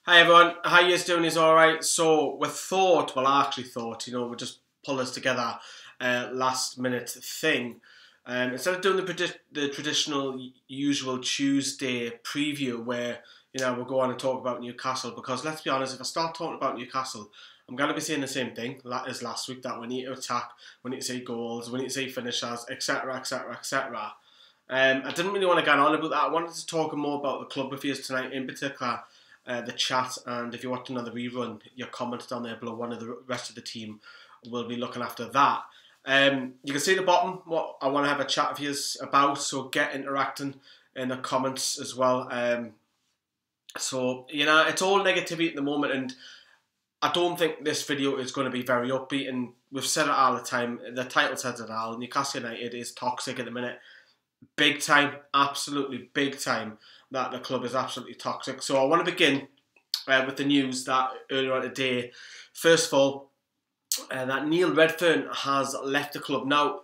Hi everyone, how you doing? Is alright. So we thought, well I actually thought, we'll just pull this together last minute thing. Instead of doing the traditional usual Tuesday preview where, we'll go on and talk about Newcastle, because let's be honest, if I start talking about Newcastle, I'm going to be saying the same thing as last week, that we need to attack, we need to see goals, we need to see finishers, etc, etc, etc. I didn't really want to get on about that. I wanted to talk more about the club with you tonight, in particular the chat, and if you want another rerun, your comments down there below. One of the rest of the team will be looking after that. You can see at the bottom what I want to have a chat with you about, so get interacting in the comments as well. So, it's all negativity at the moment, and I don't think this video is going to be very upbeat, and we've said it all the time. The title says it all. Newcastle United is toxic at the minute. Big time, absolutely big time, that the club is absolutely toxic. So I want to begin with the news that earlier on today. First of all, that Neil Redfern has left the club. Now,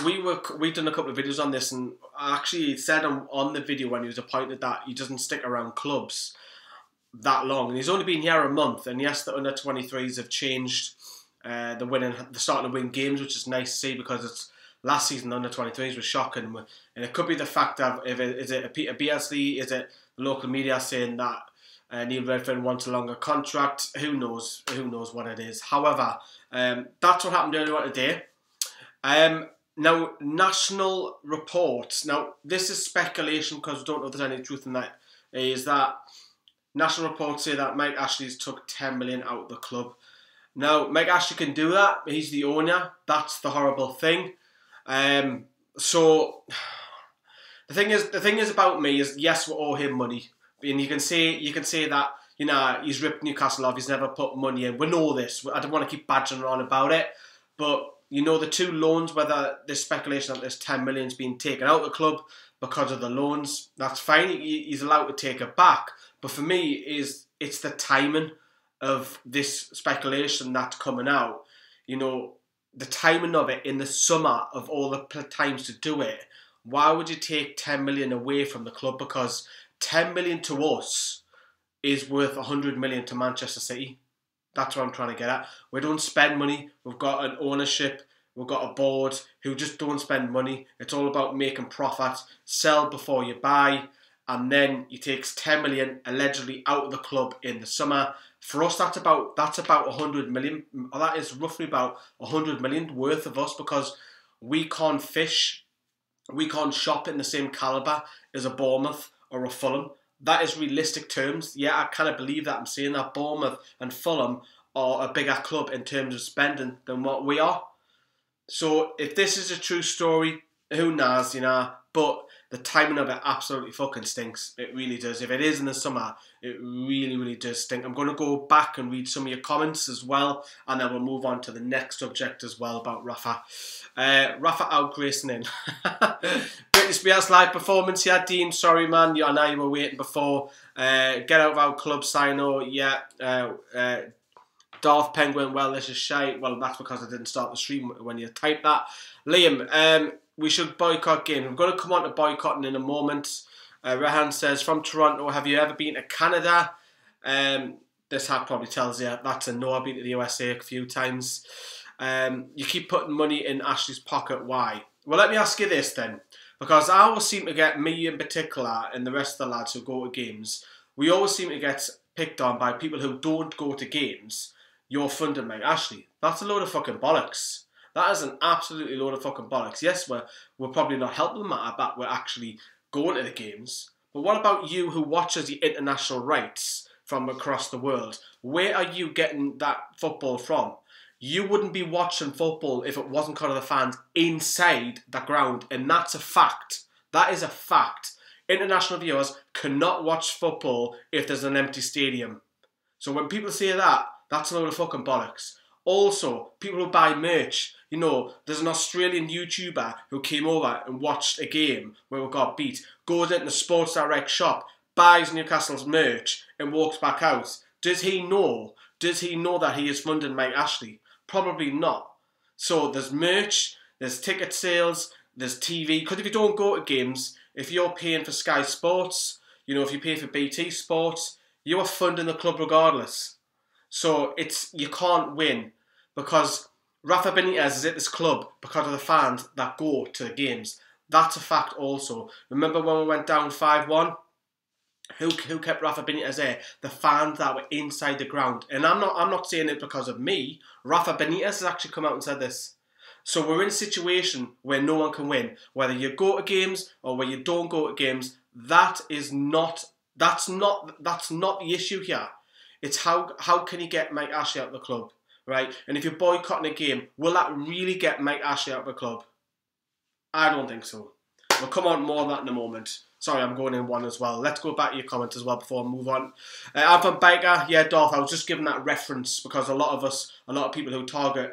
we've done a couple of videos on this, and I actually said on the video when he was appointed that he doesn't stick around clubs that long, and he's only been here a month. And yes, the under 23s have changed. They're starting to win games, which is nice to see, because it's last season the under 23s was shocking, and it could be the fact of is it Peter Beardsley, is it the local media saying that Neil Redfern wants a longer contract? Who knows? Who knows what it is? However, that's what happened earlier on today. Now, national reports. Now, this is speculation because we don't know if there's any truth in that. Is that national reports say that Mike Ashley's took 10 million out of the club. Now, Mike Ashley can do that. He's the owner. That's the horrible thing. So the thing is about me is, yes, we owe him money, and you can say that he's ripped Newcastle off. He's never put money in. We know this. I don't want to keep badgering on about it, but the two loans, whether there's speculation that there's 10 million's been taken out of the club because of the loans, that's fine. He's allowed to take it back. But for me, it's the timing of this speculation that's coming out. The timing of it in the summer of all the times to do it. Why would you take 10 million away from the club? Because 10 million to us is worth 100 million to Manchester City. That's what I'm trying to get at. We don't spend money. We've got an ownership. We've got a board who just don't spend money. It's all about making profit. Sell before you buy. And then he takes 10 million allegedly out of the club in the summer. For us, that's about 100 million. That is roughly about 100 million worth of us, because we can't fish, we can't shop in the same calibre as a Bournemouth or a Fulham. That is realistic terms. Yeah, I kind of believe that. I'm saying that Bournemouth and Fulham are a bigger club in terms of spending than what we are. So if this is a true story, who knows, but the timing of it absolutely fucking stinks. It really does. If it is in the summer, it really, really does stink. I'm going to go back and read some of your comments as well, and then we'll move on to the next subject as well about Rafa. Rafa out Grayson in. Britney Spears live performance. Yeah, Dean, sorry man, I know you were waiting before. Get out of our club, Sino. Yeah. Darth Penguin, well, this is shite. Well, that's because I didn't start the stream when you typed that. Liam, we should boycott games. We're going to come on to boycotting in a moment. Rehan says, from Toronto, have you ever been to Canada? This hat probably tells you that's a no. I've been to the USA a few times. You keep putting money in Ashley's pocket. Why? Well, let me ask you this then. Because I always seem to get, me in particular, and the rest of the lads who go to games, we always seem to get picked on by people who don't go to games. You're funding Mike Ashley. That's a load of fucking bollocks. That is an absolutely load of fucking bollocks. Yes, we're probably not helping them at that. We're actually going to the games. But what about you who watches the international rights from across the world? Where are you getting that football from? You wouldn't be watching football if it wasn't because of the fans inside the ground. And that's a fact. That is a fact. International viewers cannot watch football if there's an empty stadium. So when people say that, that's a load of fucking bollocks. Also, people who buy merch, there's an Australian YouTuber who came over and watched a game where we got beat, goes into the Sports Direct shop, buys Newcastle's merch and walks back out. Does he know that he is funding Mike Ashley? Probably not. So there's merch, there's ticket sales, there's TV. Because if you don't go to games, if you're paying for Sky Sports, if you pay for BT Sports, You are funding the club regardless. So you can't win because Rafa Benitez is at this club because of the fans that go to the games. That's a fact also. Remember when we went down 5-1? Who kept Rafa Benitez there? The fans that were inside the ground. And I'm not saying it because of me. Rafa Benitez has actually come out and said this. So we're in a situation where no one can win. Whether you go to games or where you don't go to games, that's not the issue here. It's how can you get Mike Ashley out of the club, right? And if you're boycotting a game, will that really get Mike Ashley out of the club? I don't think so. We'll come on more on that in a moment. Sorry, I'm going in one as well. Let's go back to your comments as well before I move on. I'm from Biker. Yeah, Darth, I was just giving that reference because a lot of people who target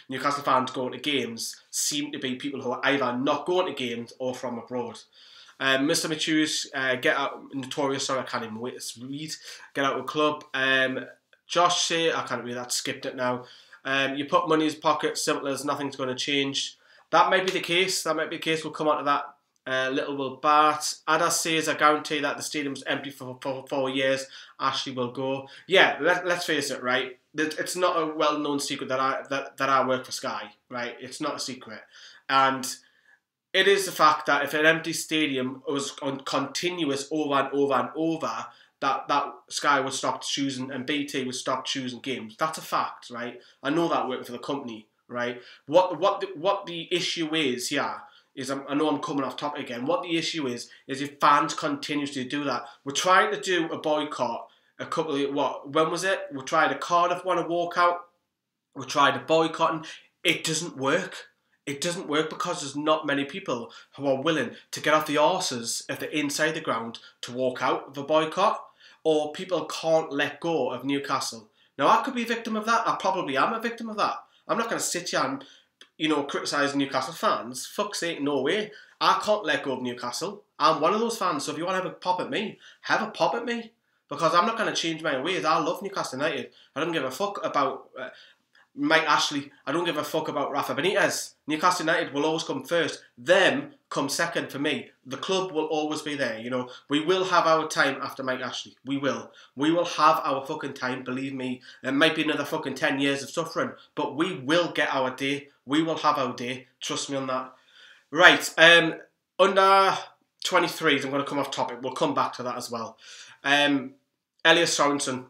Newcastle fans going to games seem to be people who are either not going to games or from abroad. Mr. Matthews, get out, Notorious, sorry, I can't even wait to read. Get out of the club. Josh say, I can't read that, skipped it now. You put money in his pocket, simple as nothing's going to change. That might be the case. We'll come on to that. Little Will Bart. Ada says, I guarantee that the stadium's empty for 4 years. Ashley will go. Yeah, let's face it, right? It's not a well-known secret that I work for Sky, right? It's not a secret. And it is the fact that if an empty stadium was continuous over and over and over, that Sky would stop choosing and BT would stop choosing games. That's a fact, right? I know that working for the company, right? What the issue is here is, I know I'm coming off topic again, what the issue is if fans continuously do that. We're trying to do a boycott when was it? We tried a Cardiff one, a walkout. We tried a boycotting. It doesn't work. It doesn't work because there's not many people who are willing to get off the arses if they're inside the ground to walk out of a boycott, or people can't let go of Newcastle. Now, I could be a victim of that. I probably am a victim of that. I'm not going to sit here and criticise Newcastle fans. Fuck's sake, no way. I can't let go of Newcastle. I'm one of those fans, so if you want to have a pop at me, have a pop at me. Because I'm not going to change my ways. I love Newcastle United. I don't give a fuck about Mike Ashley. I don't give a fuck about Rafa Benitez. Newcastle United will always come first. Them come second for me. The club will always be there, We will have our time after Mike Ashley. We will. We will have our fucking time, believe me. It might be another fucking 10 years of suffering, but we will get our day. We will have our day. Trust me on that. Right, under 23s, I'm going to come off topic. We'll come back to that as well. Elias Sorensen.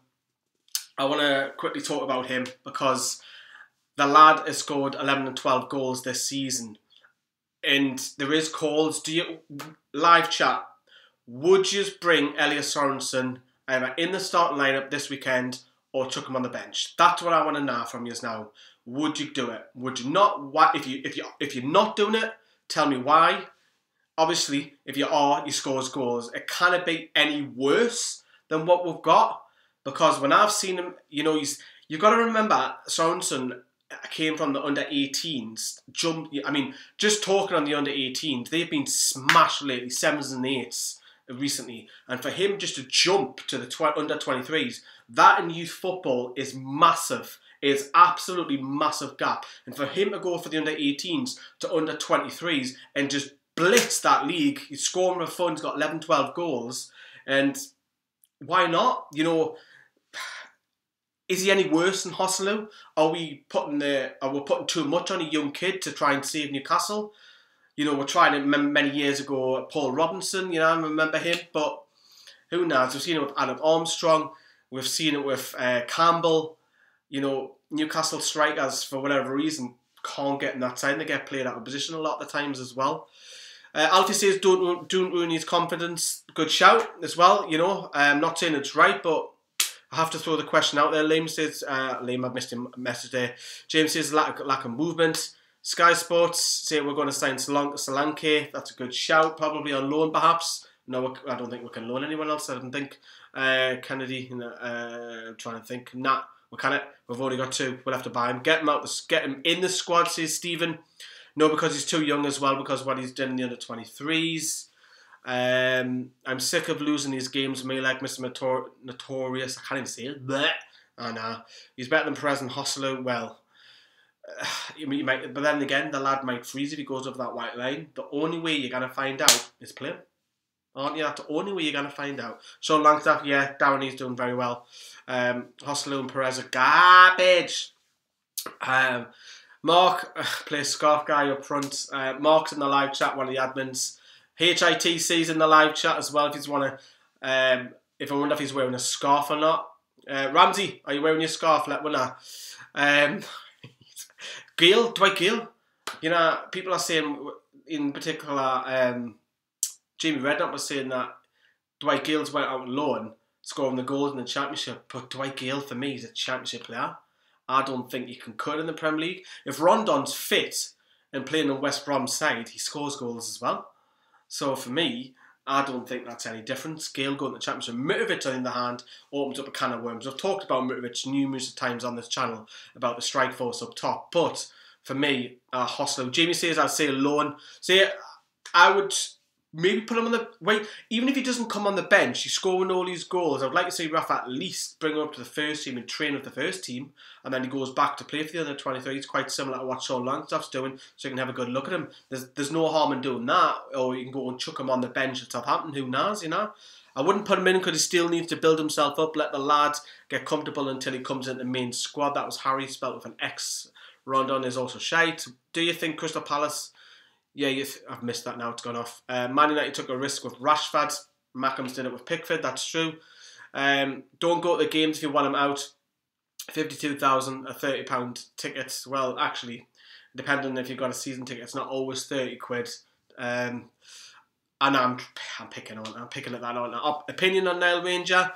I want to quickly talk about him because the lad has scored 11 and 12 goals this season. And there is calls. Live chat, would you bring Elias Sorensen either in the starting lineup this weekend or chuck him on the bench? That's what I want to know from you now. Would you do it? Would you not? Why, if you're not doing it, tell me why. Obviously, if you are, he scores goals. It can't be any worse than what we've got, because when I've seen him, you've got to remember Sorensen came from the under-18s. Just talking on the under-18s, they've been smashed lately, 7s and 8s recently. And for him just to jump to the under-23s, that in youth football is massive. It's absolutely massive gap. And for him to go for the under-18s to under-23s and just blitz that league, he's scoring for fun, he's got 11, 12 goals. And why not? Is he any worse than Hosselu? Are we putting too much on a young kid to try and save Newcastle? We're trying it many years ago. Paul Robinson, I remember him, but who knows? We've seen it with Adam Armstrong. We've seen it with Campbell. Newcastle strikers, for whatever reason, can't get in that side. They get played out of position a lot of the times as well. Alfie says, don't ruin his confidence. Good shout as well, I'm not saying it's right, but I have to throw the question out there. Liam says, Liam, I've missed a message there. James says, lack of movement. Sky Sports say we're going to sign Solanke. That's a good shout. Probably on loan, perhaps. No, I don't think we can loan anyone else. I don't think. Kennedy, I'm trying to think. Nah, we can't. We've already got 2. We'll have to buy him. Get him in the squad, says Stephen. No, because he's too young as well, because of what he's done in the under-23s. I'm sick of losing these games. Me like Mr. Notorious. I can't even say it. Blech. I know. He's better than Perez and Hosselu. Well, you might, but then again, the lad might freeze if he goes over that white line. The only way you're going to find out is play him. aren't you? That's the only way you're going to find out. So Langstaff, yeah, Downey's doing very well. Hostelou and Perez are garbage. Mark plays Scarf Guy up front. Mark's in the live chat, one of the admins. HITC's in the live chat as well. If you want to, if I wonder if he's wearing a scarf or not. Ramsey, are you wearing your scarf? Let me know. Dwight Gale. You know, people are saying, in particular, Jamie Redknapp was saying that Dwight Gale's went out on loan, scoring the goals in the Championship. But Dwight Gale, for me, is a Championship player. I don't think you can cut in the Premier League. If Rondon's fit and playing on West Brom's side, he scores goals as well. So for me, I don't think that's any different. Gale going to the Championship. Mitrovic, on the other hand, opens up a can of worms. I've talked about Mitrovic numerous times on this channel about the strike force up top. But for me, Hostelou. Jamie says I'd say loan. See, I would maybe put him on the wait. Even if he doesn't come on the bench, he's scoring all these goals. I'd like to see Rafa at least bring him up to the first team and train with the first team, and then he goes back to play for the other 23. It's quite similar to what Sean Langstaff's doing, so you can have a good look at him. There's no harm in doing that, or you can go and chuck him on the bench at Southampton. Who knows, you know? I wouldn't put him in because he still needs to build himself up. Let the lad get comfortable until he comes into the main squad. That was Harry, spelled with an X. Rondon is also shite. Do you think Crystal Palace? Yeah, I've missed that now. It's gone off. Man United took a risk with Rashford. Mackham's did it with Pickford. That's true. Don't go to the games if you want them out. 52,000, a £30 ticket. Well, actually, depending if you've got a season ticket, it's not always 30 quid. And I'm picking at that on. Opinion on Nile Ranger?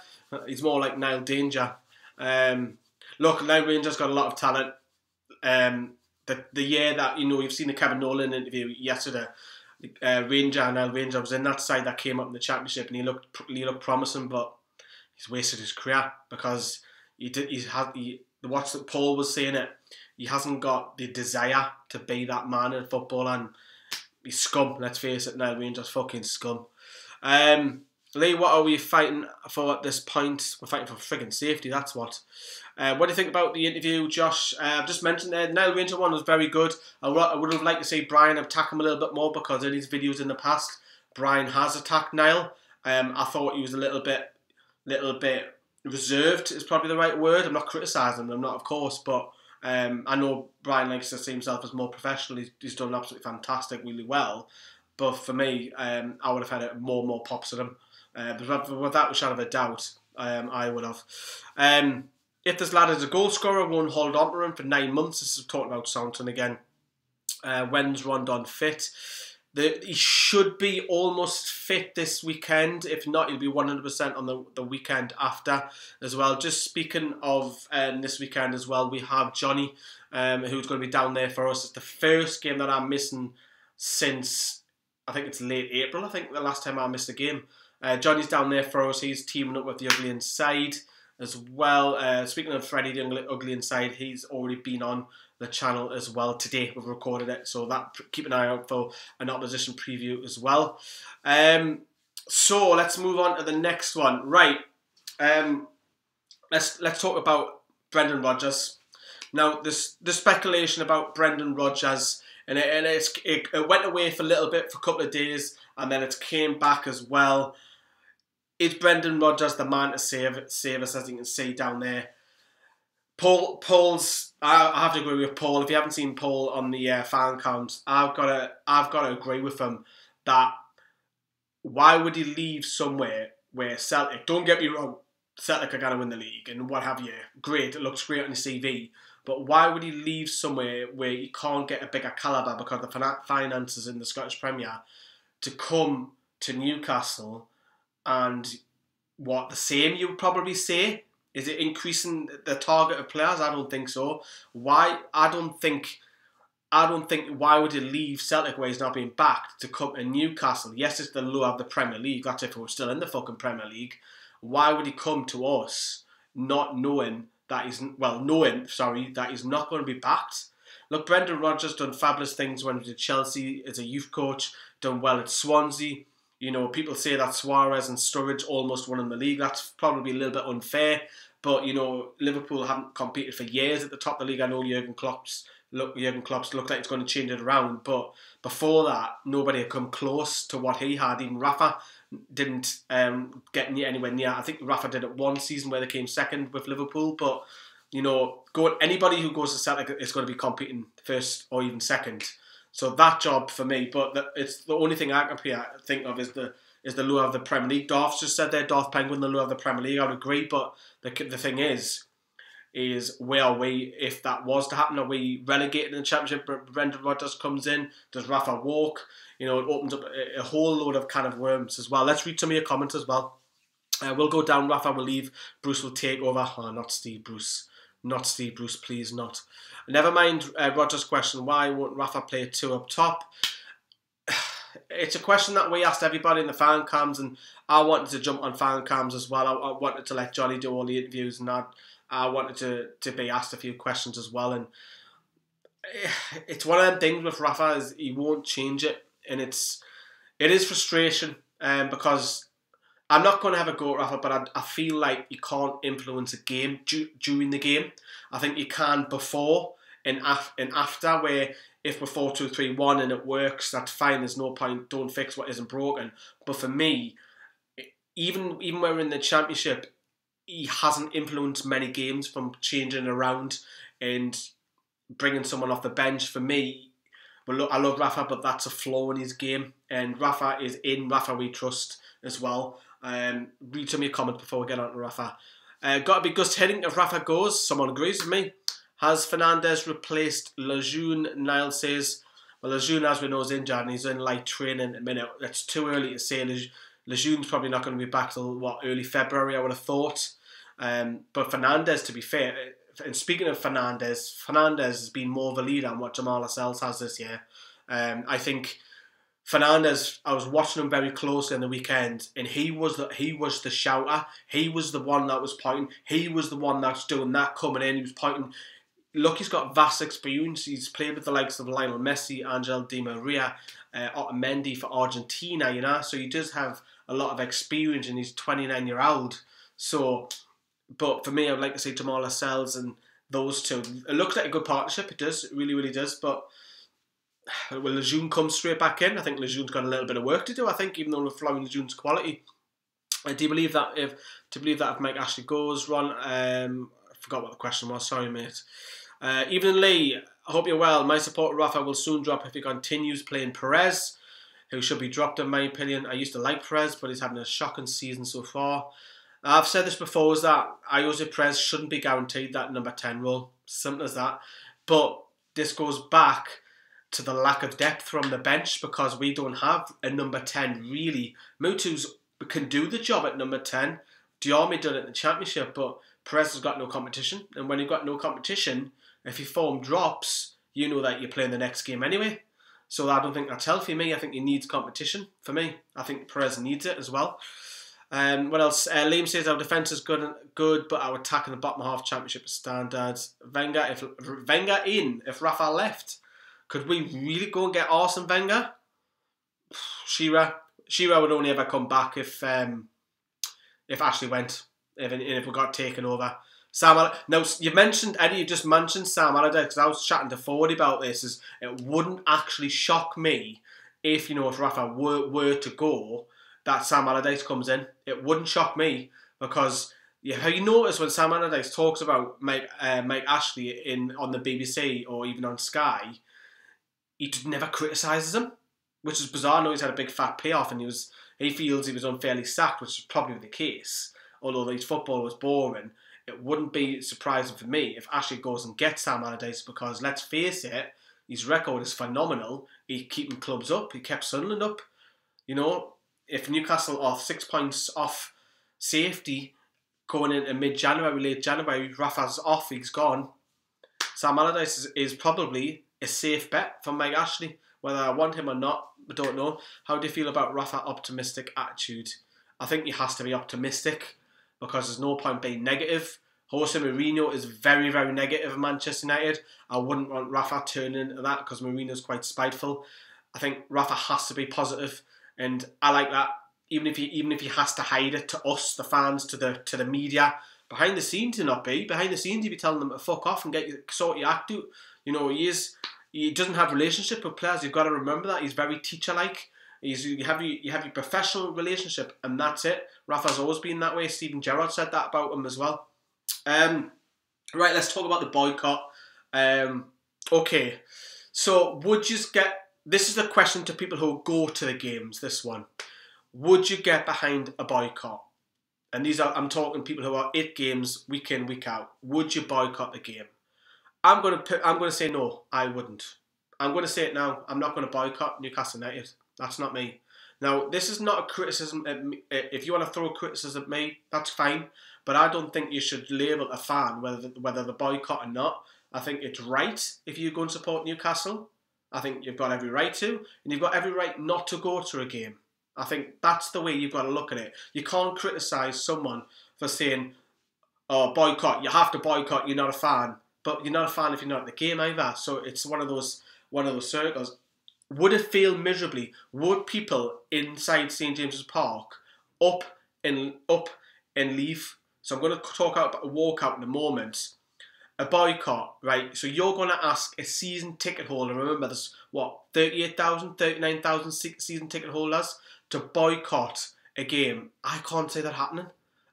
He's more like Nile Danger. Look, Nile Ranger's got a lot of talent. The year that, you know, you've seen the Kevin Nolan interview yesterday, Nile Ranger was in that side that came up in the Championship, and he looked promising, but he's wasted his career because Paul was saying it, he hasn't got the desire to be that man in football, and he's scum. Let's face it, Nile Ranger's fucking scum. Lee, what are we fighting for at this point? We're fighting for friggin' safety, that's what. What do you think about the interview, Josh? I've just mentioned there, the Nile Ranger one was very good. I would have liked to see Brian attack him a little bit more, because in his videos in the past, Brian has attacked Nile. I thought he was a little bit reserved, is probably the right word. I'm not criticising him, I'm not, of course, but I know Brian likes to see himself as more professional. He's done absolutely fantastic, really well. But for me, I would have had more pops at him. Without a shadow of a doubt, I would have. If this lad is a goal scorer, won't hold on to him for 9 months. This is talking about Southampton again. When's Rondon fit? He should be almost fit this weekend. If not, he'll be 100% on the weekend after as well. Just speaking of this weekend as well, we have Johnny, who's going to be down there for us. It's the first game that I'm missing since, I think it's late April. I think the last time I missed a game. Johnny's down there for us. He's teaming up with the Ugly Inside as well. Speaking of Freddie, the Ugly Inside, he's already been on the channel as well today. We've recorded it, so that keep an eye out for an opposition preview as well. So let's move on to the next one. Right, let's talk about Brendan Rodgers. Now, the speculation about Brendan Rodgers, and it went away for a little bit, for a couple of days, and then it came back as well. Is Brendan Rodgers the man to save us, as you can see down there? Paul's. I have to agree with Paul. If you haven't seen Paul on the fan count, I've got to agree with him that why would he leave somewhere where Celtic? Don't get me wrong, Celtic are going to win the league and what have you. Great, it looks great on the CV. But why would he leave somewhere where he can't get a bigger calibre because of the finances in the Scottish Premier to come to Newcastle? And what, the same you would probably say? Is it increasing the target of players? I don't think so. Why? I don't think. Why would he leave Celtic where he's not being backed to come to Newcastle? Yes, it's the lower of the Premier League. That's if we're still in the fucking Premier League. Why would he come to us not knowing that he's that he's not going to be backed? Look, Brendan Rodgers done fabulous things when he was at Chelsea as a youth coach. Done well at Swansea. You know, people say that Suarez and Sturridge almost won in the league. That's probably a little bit unfair. But, you know, Liverpool haven't competed for years at the top of the league. I know Jurgen Klopp's looked like it's going to change it around. But before that, nobody had come close to what he had. Even Rafa get anywhere near. I think Rafa did it one season where they came second with Liverpool, but you know, anybody who goes to Celtic is going to be competing first or even second. So that job for me, but it's the only thing I can think of is the lure of the Premier League. Darth's just said there, Darth Penguin, the lure of the Premier League. I would agree, but the thing is where are we if that was to happen? Are we relegated in the Championship? Brendan Rodgers comes in, does Rafa walk? You know, it opens up a whole load of kind of worms as well. Let's read some of your comments as well. We'll go down, Rafa will leave, Bruce will take over. Oh, not Steve Bruce. Not Steve Bruce, please not. Never mind Roger's question, why won't Rafa play a 2 up top? It's a question that we asked everybody in the fan cams, and I wanted to jump on fan cams as well. I wanted to let Johnny do all the interviews, and I wanted to be asked a few questions as well. And it's one of them things with Rafa, is he won't change it, and it is frustration because I'm not going to have a go at Rafa, but I feel like you can't influence a game during the game. I think you can before and after, where if we're 4-2-3-1 and it works, that's fine. There's no point. Don't fix what isn't broken. But for me, even when we're in the Championship, he hasn't influenced many games from changing around and bringing someone off the bench. For me, well, look, I love Rafa, but that's a flaw in his game. And Rafa is in. Rafa we trust as well. Read some of your comments before we get on to Rafa. Got to be Gus Hiddink if Rafa goes. Someone agrees with me. Has Fernandes replaced Lejeune? Niall says, well, Lejeune, as we know, is injured and he's in light training at the minute. It's too early to say. Lejeune's probably not going to be back till, early February, I would have thought. But Fernandes, to be fair, and speaking of Fernandes has been more of a leader than what Jamal Lascelles has this year. I think Fernandes, I was watching him very closely on the weekend, and he was the shouter. He was the one that was pointing. He was the one that's doing that, coming in. He was pointing. Look, he's got vast experience. He's played with the likes of Lionel Messi, Angel Di Maria, Otamendi for Argentina, you know. So he does have a lot of experience, and he's 29-year-old. So, but for me, I would like to say Jamal Lascelles and those two. It looks like a good partnership. It does. It really, really does. But will Lejeune come straight back in? I think Lejeune's got a little bit of work to do. I think, even though we're flowing Lejeune's quality, I do believe that if Mike Ashley goes, Ron, I forgot what the question was. Sorry, mate. Evening Lee, I hope you're well. My support of Rafa will soon drop if he continues playing Perez, who should be dropped in my opinion. I used to like Perez, but he's having a shocking season so far. I've said this before, is that Jose Perez shouldn't be guaranteed that number 10 role. Simple as that. But this goes back to the lack of depth from the bench, because we don't have a number 10 really. Mutu's can do the job at number 10. Diarmi done it in the Championship, but Perez has got no competition. And when you've got no competition, if your form drops, you know that you're playing the next game anyway. So I don't think that's healthy for me. I think he needs competition for me. I think Perez needs it as well. What else? Liam says our defence is good, but our attack in the bottom half Championship standards. Wenger, if Rafa left, could we really go and get Arsene Wenger? Shearer would only ever come back if Ashley went, if we got taken over. Now, you just mentioned Sam Allardyce, because I was chatting to Ford about this, is it wouldn't actually shock me if Rafa were to go, that Sam Allardyce comes in. It wouldn't shock me, because how you notice when Sam Allardyce talks about Mike Ashley on the BBC or even on Sky, he never criticises him, which is bizarre. I know he's had a big fat payoff and he feels he was unfairly sacked, which is probably the case, although his football was boring. It wouldn't be surprising for me if Ashley goes and gets Sam Allardyce, because let's face it, his record is phenomenal. He's keeping clubs up. He kept Sunderland up. If Newcastle are 6 points off safety going into mid-January, late January, Rafa's off, he's gone. Sam Allardyce is probably a safe bet for Mike Ashley. Whether I want him or not, I don't know. How do you feel about Rafa optimistic attitude? I think he has to be optimistic, because there's no point being negative. Jose Mourinho is very, very negative at Manchester United. I wouldn't want Rafa turning into that, because Mourinho's quite spiteful. I think Rafa has to be positive, and I like that. Even if he has to hide it to us, the fans, to the media, behind the scenes he'd not be. Behind the scenes he'd be telling them to fuck off and sort your act out. He doesn't have relationship with players. You've got to remember that. He's very teacher-like. You have your professional relationship, and that's it. Rafa's always been that way. Steven Gerrard said that about him as well. Right, let's talk about the boycott. Okay, so would you get... This is a question to people who go to the games, this one. Would you get behind a boycott? And these are, I'm talking people who are at games week in, week out. Would you boycott the game? I'm going to say no, I wouldn't. I'm going to say it now. I'm not going to boycott Newcastle United. That's not me. Now, this is not a criticism. If you want to throw criticism at me, that's fine. But I don't think you should label a fan, whether the boycott or not. I think it's right if you go and support Newcastle. I think you've got every right to. And you've got every right not to go to a game. I think that's the way you've got to look at it. You can't criticise someone for saying, oh, boycott, you have to boycott, you're not a fan. But you're not a fan if you're not at the game either. So it's one of those circles. Would it fail miserably? Would people inside St James's Park up and leave? So I'm going to talk about a walkout in a moment. A boycott, right? So you're going to ask a season ticket holder, remember there's, what, 38,000, 39,000 season ticket holders, to boycott a game. I can't see that happening.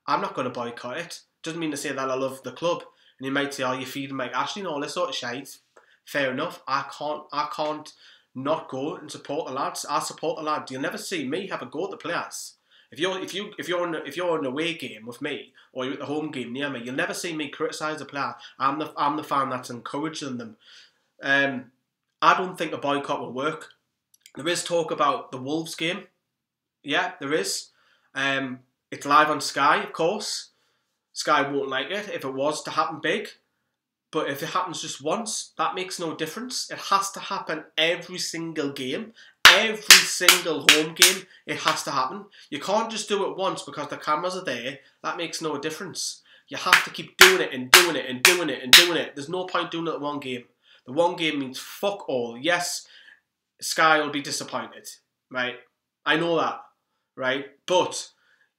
I'm not going to boycott it. Doesn't mean to say that I love the club. And you might say, oh, you're feeding Mike Ashley and all this sort of shite. Fair enough. I can't not go and support the lads. I support the lads. You'll never see me have a go at the players. If you're in an away game with me, or you're at the home game near me, you'll never see me criticise the player. I'm the fan that's encouraging them. I don't think a boycott will work. There is talk about the Wolves game. Yeah, there is. It's live on Sky, of course. Sky won't like it if it was to happen big. But if it happens just once, that makes no difference. It has to happen every single game. Every single home game, it has to happen. You can't just do it once because the cameras are there. That makes no difference. You have to keep doing it and doing it and doing it and doing it. There's no point doing it at one game. The one game means fuck all. Yes, Sky will be disappointed, right? I know that, right? But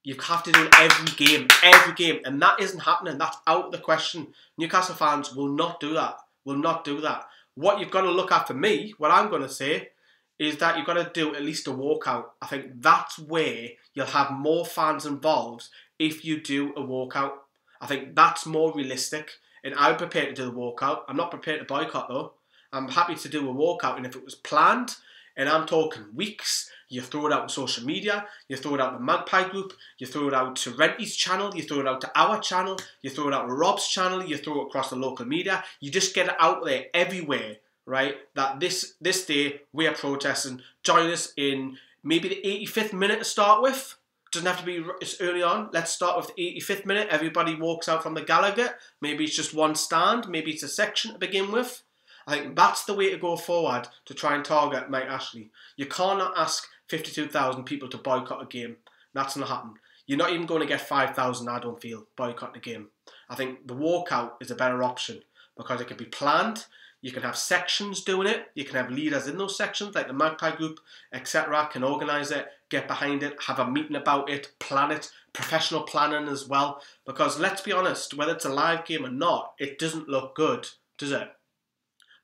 you have to do it every game, and that isn't happening. That's out of the question. Newcastle fans will not do that. Will not do that. What you've got to look at for me, what I'm going to say, is that you've got to do at least a walkout. I think that's where you'll have more fans involved if you do a walkout. I think that's more realistic, and I'm prepared to do the walkout. I'm not prepared to boycott though. I'm happy to do a walkout, and if it was planned, and I'm talking weeks, you throw it out on social media, you throw it out in the Magpie group, you throw it out to Renty's channel, you throw it out to our channel, you throw it out to Rob's channel, you throw it across the local media, you just get it out there everywhere. Right, that this day we are protesting. Join us in maybe the 85th minute to start with. Doesn't have to be early on. Let's start with the 85th minute. Everybody walks out from the Gallagher. Maybe it's just one stand. Maybe it's a section to begin with. I think that's the way to go forward to try and target Mike Ashley. You cannot ask 52,000 people to boycott a game. That's not happening. You're not even going to get 5,000, I don't feel, boycotting a game. I think the walkout is a better option because it can be planned. You can have sections doing it. You can have leaders in those sections, like the Magpie Group, etc. Can organise it, get behind it, have a meeting about it, plan it, professional planning as well. Because let's be honest, whether it's a live game or not, it doesn't look good, does it?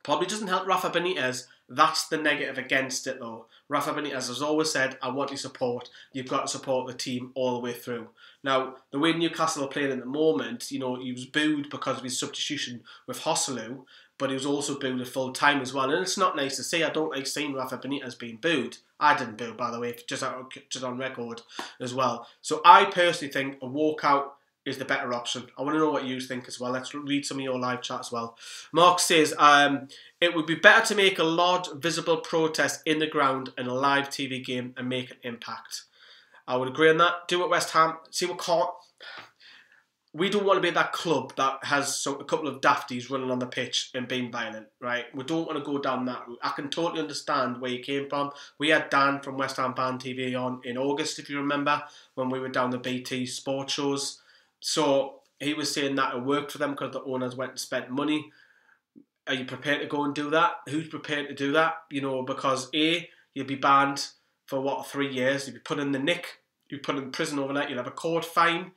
Probably doesn't help Rafa Benitez. That's the negative against it though. Rafa Benitez has always said, I want your support. You've got to support the team all the way through. Now, the way Newcastle are playing at the moment, you know, he was booed because of his substitution with Hosselu, but he was also booed at full time as well. And it's not nice to see. I don't like seeing Rafa Benitez being booed. I didn't boo, by the way, just on record as well. So I personally think a walkout is the better option. I want to know what you think as well. Let's read some of your live chat as well. Mark says, it would be better to make a large visible protest in the ground in a live TV game and make an impact. I would agree on that. Do it West Ham. See what can't... We don't want to be that club that has a couple of dafties running on the pitch and being violent, right? We don't want to go down that route. I can totally understand where you came from. We had Dan from West Ham Fan TV on in August, if you remember, when we were down the BT sports shows. So he was saying that it worked for them because the owners went and spent money. Are you prepared to go and do that? Who's prepared to do that? You know, because A, you'll be banned for, 3 years. You'll be put in the nick. You'll be put in prison overnight. You'll have a court fine.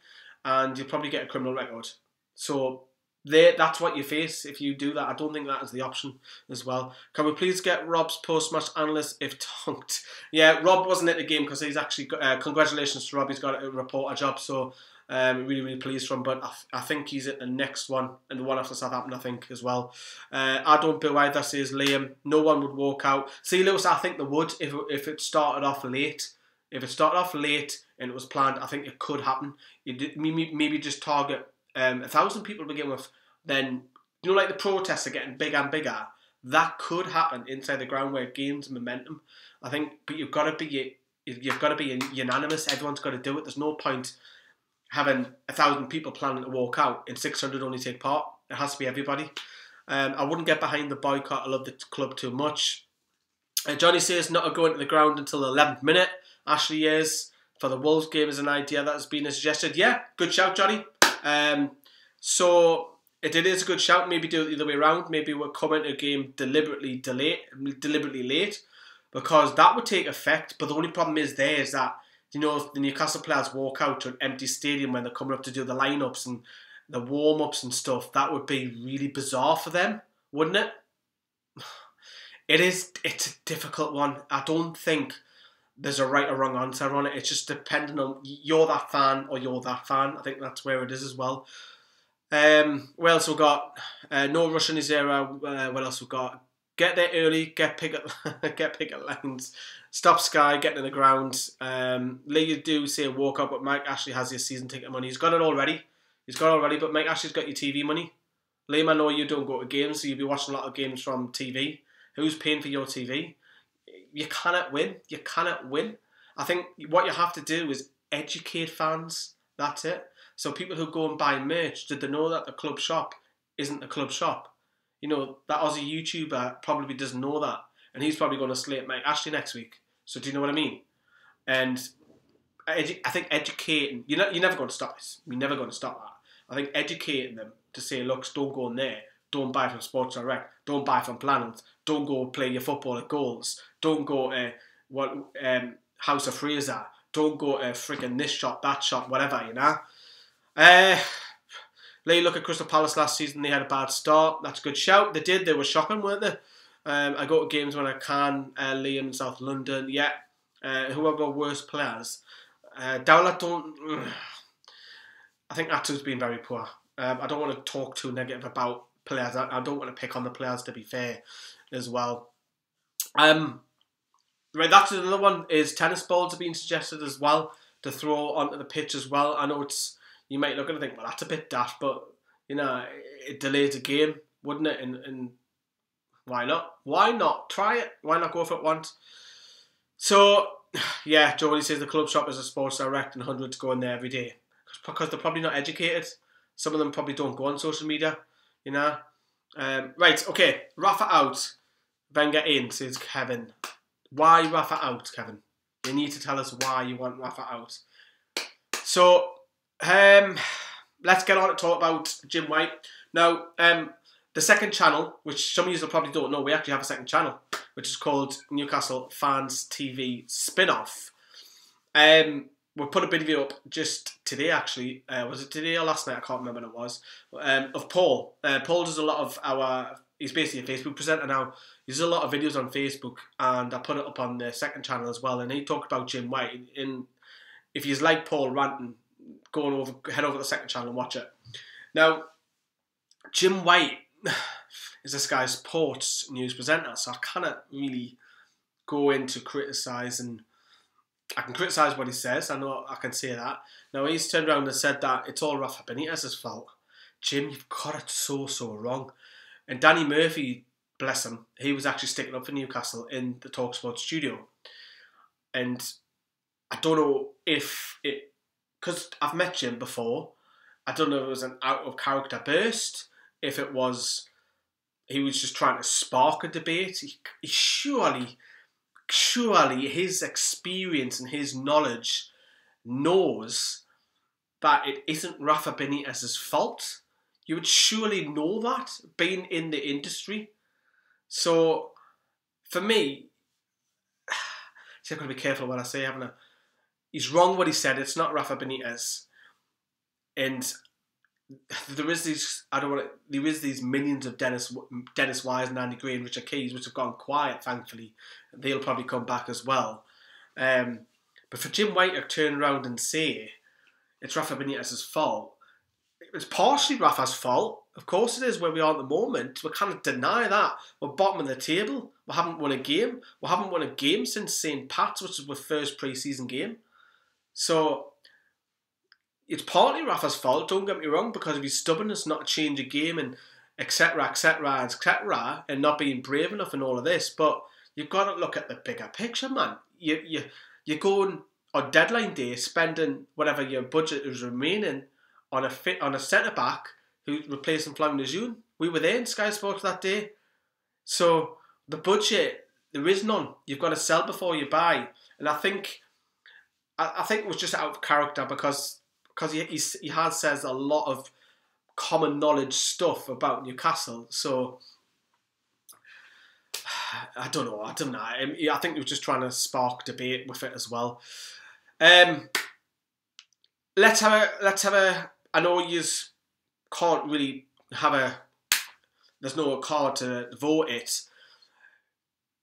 And you'll probably get a criminal record. So That's what you face if you do that. I don't think that is the option as well. Can we please get Rob's post-match analyst if tonked? Yeah, Rob wasn't at the game because he's actually congratulations to Rob. He's got a reporter job, so really, really pleased for him. But I think he's at the next one and the one after Southampton, I think, as well. I don't boo either, says Liam. No one would walk out. See, Lewis, I think they would if it started off late. If it started off late and it was planned, I think it could happen. You did maybe just target 1,000 people to begin with, then, you know, like the protests are getting bigger and bigger, that could happen inside the ground where it gains momentum. I think, but you've got to be unanimous. Everyone's got to do it. There's no point having 1,000 people planning to walk out and 600 only take part. It has to be everybody. I wouldn't get behind the boycott. I love the club too much. Johnny says not to go into the ground until the 11th minute. Ashley is. For the Wolves game is an idea that has been suggested. Yeah, good shout, Johnny. So it is a good shout. Maybe do it the other way around. Maybe we're coming to a game deliberately late, because that would take effect. But the only problem is that, you know, if the Newcastle players walk out to an empty stadium when they're coming up to do the lineups and the warm-ups and stuff, that would be really bizarre for them, wouldn't it? It's a difficult one. I don't think there's a right or wrong answer on it. It's just depending on you're that fan or you're that fan. I think that's where it is as well. What else we got? No rush in his era. What else we got? Get there early. Get picket lines. Stop Sky getting in the ground. Lee, do say walk up, but Mike Ashley has his season ticket money. He's got it already. But Mike Ashley's got your TV money. Liam, I know you don't go to games, so you'll be watching a lot of games from TV. Who's paying for your TV? You cannot win. You cannot win. I think what you have to do is educate fans. That's it. So people who go and buy merch, did they know that the club shop isn't the club shop? You know, that Aussie YouTuber probably doesn't know that. And he's probably going to slate Mike Ashley next week. So do you know what I mean? And I think educating, you're never going to stop this. You're never going to stop that. I think educating them to say, look, don't go in there. Don't buy from Sports Direct. Don't buy from Planet. Don't go play your football at goals. Don't go to House of Fraser. Don't go to freaking this shop, that shop, whatever, you know. Look at Crystal Palace last season. They had a bad start. That's a good shout. They did. They were shocking, weren't they? I go to games when I can. Liam in South London. Yeah. Whoever worst players. Dowler don't... I think Atsu's been very poor. I don't want to talk too negative about players. I don't want to pick on the players, to be fair, as well. Right, that's another one. Is tennis balls are being suggested as well to throw onto the pitch as well. I know it's, you might look at it and think, well, that's a bit daft, but you know, it delays the game, wouldn't it? And why not? Why not try it? Why not go for it once? So yeah, Jolie says the club shop is a Sports Direct and hundreds go in there every day because they're probably not educated. Some of them probably don't go on social media, you know. Right, okay, Rafa out, Wenger in, says Kevin. Why Rafa out, Kevin? You need to tell us why you want Rafa out. So, let's get on to talk about Jim White. Now, the second channel, which some of you probably don't know, we actually have a second channel, which is called Newcastle Fans TV Spin-Off. We put a video up just today, actually. Was it today or last night? I can't remember when it was. Of Paul. Paul does a lot of our... He's basically a Facebook presenter now. He does a lot of videos on Facebook, and I put it up on the second channel as well. And he talked about Jim White. If you like Paul ranting, head over to the second channel and watch it. Now, Jim White is this guy's sports news presenter, so I cannot really go into criticising. I can criticise what he says. I know I can say that. Now, he's turned around and said that it's all Rafa Benitez's fault. Jim, you've got it so wrong. And Danny Murphy, bless him, he was actually sticking up for Newcastle in the TalkSport studio. And I don't know if it... Because I've met Jim before. I don't know if it was an out-of-character burst. If it was... He was just trying to spark a debate. He surely his experience and his knowledge knows that it isn't Rafa Benitez's fault. You would surely know that, being in the industry. So, for me, see, I've got to be careful what I say, haven't I? He's wrong what he said. It's not Rafa Benitez. And there is these, I don't want to, there is these millions of Dennis Wise and Andy Gray and Richard Keys which have gone quiet, thankfully. They'll probably come back as well. But for Jim White to turn around and say it's Rafa Benitez's fault, it's partially Rafa's fault. Of course it is, where we are at the moment. We can't deny that. We're bottom of the table. We haven't won a game. We haven't won a game since St. Pat's, which was our first pre-season game. So it's partly Rafa's fault, don't get me wrong, because of his stubbornness not to change a game and etc, etc, etc, and not being brave enough and all of this. But you've got to look at the bigger picture, man. You're going on deadline day, spending whatever your budget is remaining on a centre-back who's replacing Flanders June. We were there in Sky Sports that day. So the budget, there is none. You've got to sell before you buy. And I think it was just out of character because he has says a lot of common knowledge stuff about Newcastle. So I don't know. I think he was just trying to spark debate with it as well. Let's have a. I know you can't really have a. There's no card to vote it.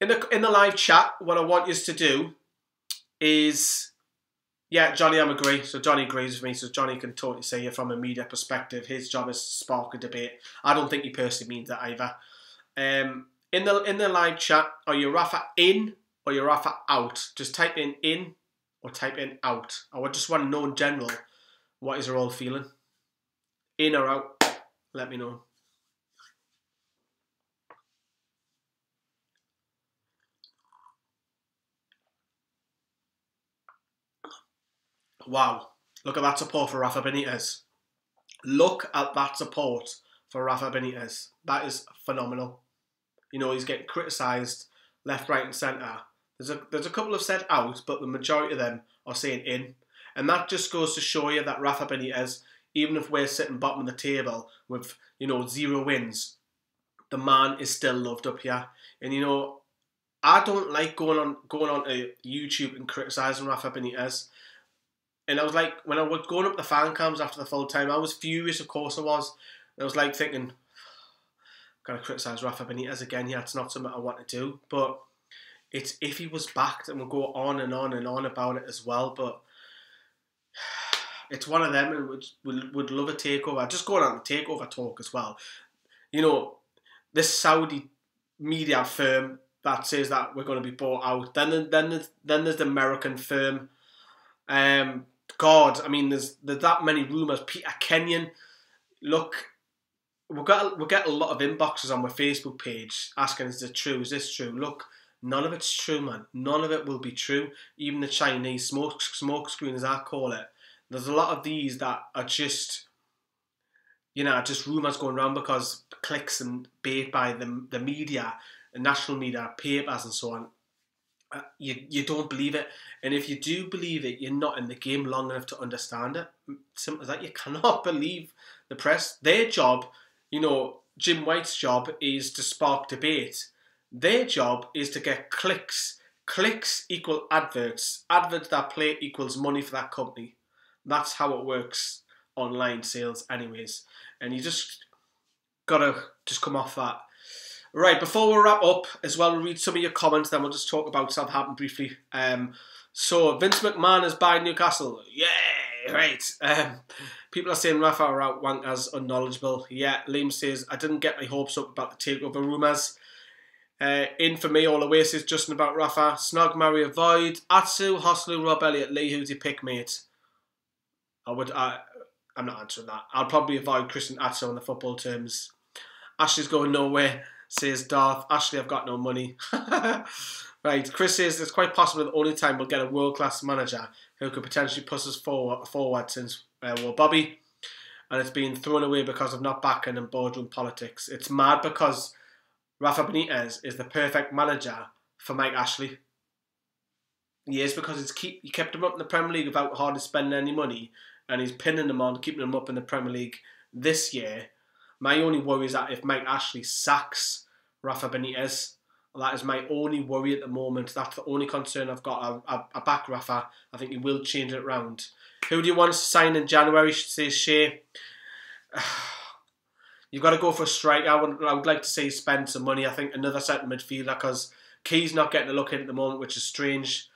In the live chat, what I want you to do is, yeah, Johnny, I'm agree. So Johnny agrees with me. So Johnny can totally say it from a media perspective. His job is to spark a debate. I don't think he personally means that either. In the live chat, are you Rafa in or you Rafa out? Just type in or type in out. I would just want to know in general what is you're all feeling. In or out? Let me know. Wow. Look at that support for Rafa Benitez. Look at that support for Rafa Benitez. That is phenomenal. You know, he's getting criticised left, right and centre. There's a couple have said out, but the majority of them are saying in. And that just goes to show you that Rafa Benitez, even if we're sitting bottom of the table with, 0 wins, the man is still loved up here. And, I don't like going on to YouTube and criticising Rafa Benitez. And I was like, when I was going up the fan cams after the full time, I was furious, of course I was. And I was like thinking, got to criticise Rafa Benitez again. Yeah, it's not something I want to do. But it's if he was backed, and we'll go on and on and on about it as well. But it's one of them, and would love a takeover. Just going on the takeover talk as well. This Saudi media firm that says that we're going to be bought out. Then there's the American firm. There's that many rumours. Peter Kenyon. Look, we'll get a lot of inboxes on my Facebook page asking, is it true? Is this true? Look, none of it's true, man. None of it will be true. Even the Chinese smoke screen, as I call it. There's a lot of these that are just, just rumours going around because clicks and bait by the media, the national media, papers and so on. You don't believe it. And if you do believe it, you're not in the game long enough to understand it. Simple as that. You cannot believe the press. Their job, Jim White's job is to spark debate. Their job is to get clicks. Clicks equal adverts. Adverts that play equals money for that company. That's how it works online sales anyways. And you just gotta just come off that. Right, before we wrap up as well, we'll read some of your comments, then we'll just talk about Southampton briefly. So Vince McMahon is buying Newcastle. Yay, right. People are saying Rafa are out wankers, unknowledgeable. Yeah, Liam says, I didn't get my hopes up about the takeover rumours. In for me, all the way says Justin about Rafa. Snog, marry, avoid. Atsu, Hoslu, Rob Elliott, Lee, who's your pick, mate? I'm not answering that. I'll probably avoid Christian Atsu on the football terms. Ashley's going nowhere, says Darth. Ashley, I've got no money. Right, Chris says it's quite possible the only time we'll get a world-class manager who could potentially push us forward since Bobby, and it's been thrown away because of not backing and boardroom politics. It's mad because Rafa Benitez is the perfect manager for Mike Ashley. He is, because he kept him up in the Premier League without hardly spending any money, and he's pinning them on, keeping them up in the Premier League this year. My only worry is that if Mike Ashley sacks Rafa Benitez, that is my only worry at the moment. That's the only concern I've got. I back Rafa. I think he will change it around. Who do you want to sign in January, says Shay. you've got to go for a striker. I would like to say spend some money. I think another centre midfielder, because Key's not getting a look in at the moment, which is strange.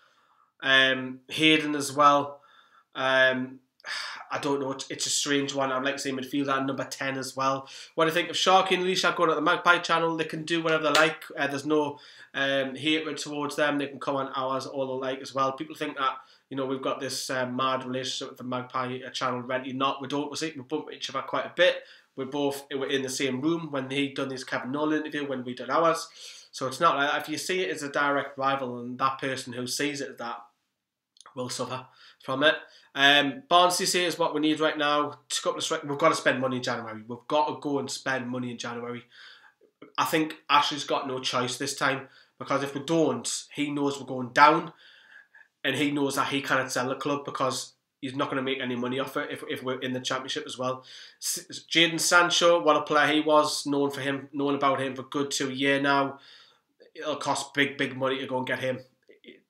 Hayden as well. I don't know. It's a strange one. I'd like to say midfielder number 10 as well. What do you think of Sharky and Leisha going at the Magpie channel? They can do whatever they like. There's no hatred towards them. They can come on ours all they like as well. People think that, you know, we've got this mad relationship with the Magpie channel. Really not. We don't. We bump each other quite a bit. We're in the same room when he done his Kevin Nolan interview, when we did ours. So it's not like that. If you see it as a direct rival, and that person who sees it as that will suffer from it. Barnes CC is what we need right now. We've got to spend money in January. We've got to go and spend money in January. I think Ashley's got no choice this time, because if we don't, he knows we're going down, and he knows that he can't sell the club because he's not going to make any money off it if we're in the Championship as well. Jadon Sancho, what a player he was, known about him for good 2 years now. It'll cost big money to go and get him.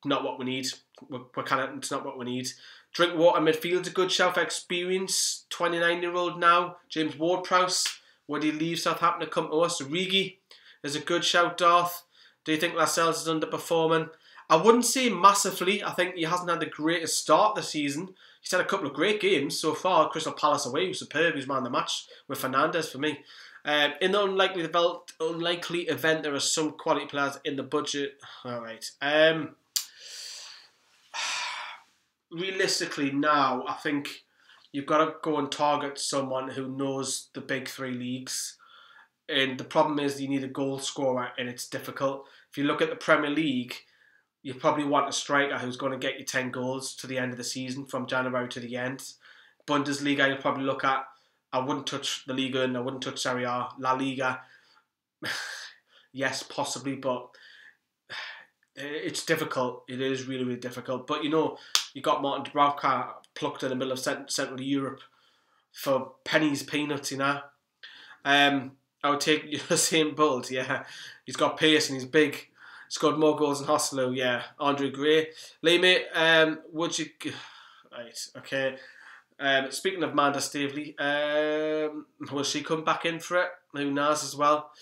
Not what we need. It's not what we need. Drinkwater midfield's a good shout for experience. 29-year-old now. James Ward-Prowse. Would he leave Southampton to come to us? Origi is a good shout, Darth. Do you think Lascelles is underperforming? I wouldn't say massively. I think he hasn't had the greatest start this season. He's had a couple of great games so far. Crystal Palace away was superb. He was man of the match with Fernandes for me. In the unlikely event there are some quality players in the budget. All right. Realistically now, I think you've got to go and target someone who knows the big 3 leagues. And the problem is you need a goal scorer, and it's difficult. If you look at the Premier League, you probably want a striker who's going to get you 10 goals to the end of the season, from January to the end. Bundesliga, you'll probably look at, I wouldn't touch the Liga, and I wouldn't touch Serie A. La Liga, yes, possibly, but it's difficult. It is really, really difficult. But, you know, you got Martin Dubravka plucked in the middle of Central Europe for pennies, peanuts, you know. I would take Usain Bolt, yeah. He's got pace and he's big. Scored more goals than Hostelou, yeah. Andre Gray. Lee, mate, would you... Right, okay. Speaking of Manda Stavely, will she come back in for it? Who knows as well.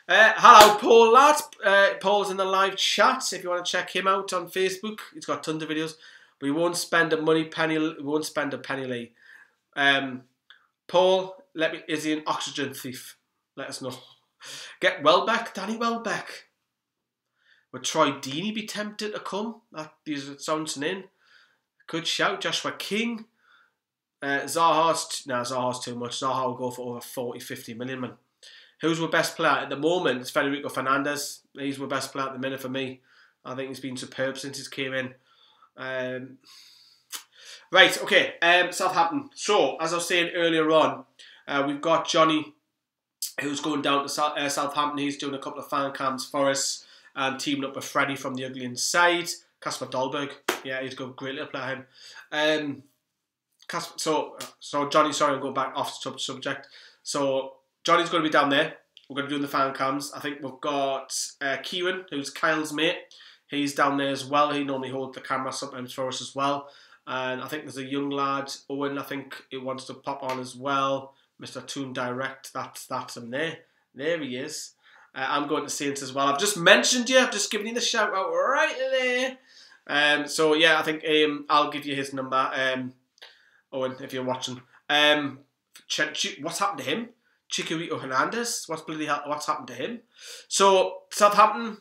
Hello, Paul, lad. Paul's in the live chat. If you want to check him out on Facebook, he's got tons of videos. We won't spend a penny. We won't spend a penny, Lee. Paul, is he an oxygen thief? Let us know. Get Welbeck, Danny Welbeck. Would Troy Deeney be tempted to come? These sounds in. Good shout. Joshua King. Zaha's too much. Zaha will go for over 40, 50 million, man. Who's our best player at the moment? It's Federico Fernandez. He's our best player at the minute for me. I think he's been superb since he came in. Right, okay. Southampton. So, as I was saying earlier on, we've got Johnny, who's going down to Southampton. He's doing a couple of fan cams for us, and teaming up with Freddie from the Ugly Inside. Casper Dolberg. Yeah, he's a great little player, him. So Johnny, sorry, I'm going back off the subject. So, Johnny's going to be down there. We're going to be doing the fan cams. I think we've got Kieran, who's Kyle's mate. He's down there as well. He normally holds the camera sometimes for us as well. And I think there's a young lad, Owen, I think he wants to pop on as well. Mr. Toon Direct, that's him there. There he is. I'm going to Saints as well. I've just mentioned you. I've just given you the shout out right there. So yeah, I think I'll give you his number. Owen, if you're watching. What's happened to him? Chikorito Hernandez. What's happened to him? So Southampton,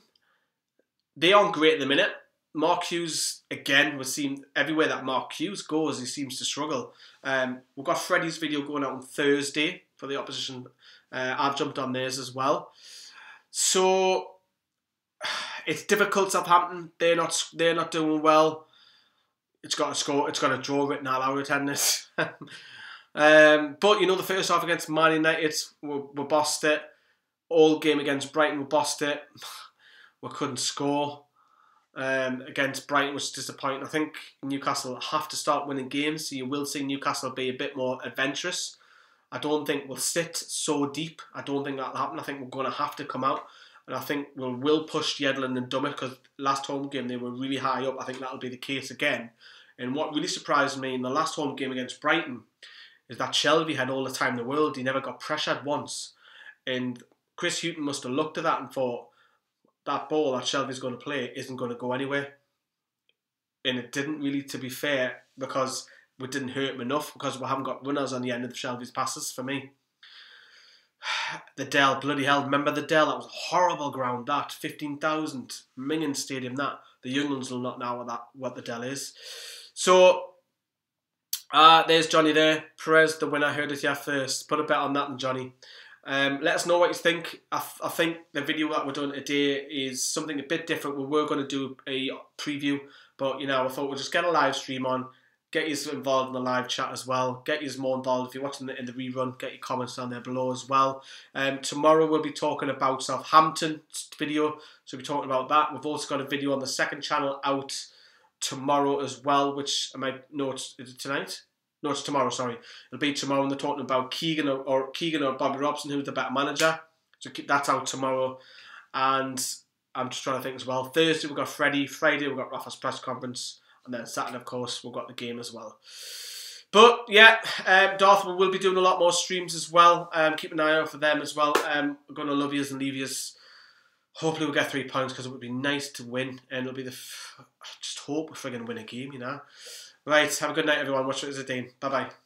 they aren't great at the minute. Mark Hughes, again, we've seen everywhere that Mark Hughes goes, he seems to struggle. We've got Freddie's video going out on Thursday for the opposition. I've jumped on theirs as well. So it's difficult. Southampton, they're not doing well. It's got to score. It's got a draw written all out of tennis. But you know, the first half against Man United, we bossed it. All game against Brighton, we bossed it. We couldn't score. Against Brighton, which is disappointing. I think Newcastle have to start winning games, so you will see Newcastle be a bit more adventurous. I don't think we'll sit so deep. I don't think that'll happen. I think we're going to have to come out, and I think we'll push Yedlin and Dummett, because last home game they were really high up. I think that'll be the case again. And what really surprised me in the last home game against Brighton, is that Shelby had all the time in the world. He never got pressured once. And Chris Hughton must have looked at that and thought, that ball that Shelby's going to play isn't going to go anywhere. And it didn't really, to be fair, because we didn't hurt him enough, because we haven't got runners on the end of Shelby's passes for me. The Dell, bloody hell, remember the Dell? That was a horrible ground, that. 15,000, Minion Stadium, that. The young ones will not know what the Dell is. So, there's Johnny there. Perez, the winner, heard it here first. Put a bet on that one, Johnny. Let us know what you think. I think the video that we're doing today is something a bit different. We were going to do a preview, but I thought we'll just get a live stream on, get you involved in the live chat as well, get you more involved. If you're watching in the rerun, get your comments down there below as well. Tomorrow we'll be talking about Southampton video, so we'll be talking about that. We've also got a video on the second channel out tomorrow as well, which I might know, is it tonight? No, it's tomorrow, sorry. It'll be tomorrow, and they're talking about Keegan or Bobby Robson, who's the better manager. So that's out tomorrow. And I'm just trying to think as well. Thursday, we've got Freddie. Friday, we've got Rafa's press conference. And then Saturday, of course, we've got the game as well. But, yeah, Darth will be doing a lot more streams as well. Keep an eye out for them as well. We're going to love yous and leave yous. Hopefully we'll get 3 points, because it would be nice to win. And it'll be I just hope we're friggin' win a game, Right, have a good night, everyone. Watch it as a Dean. Bye-bye.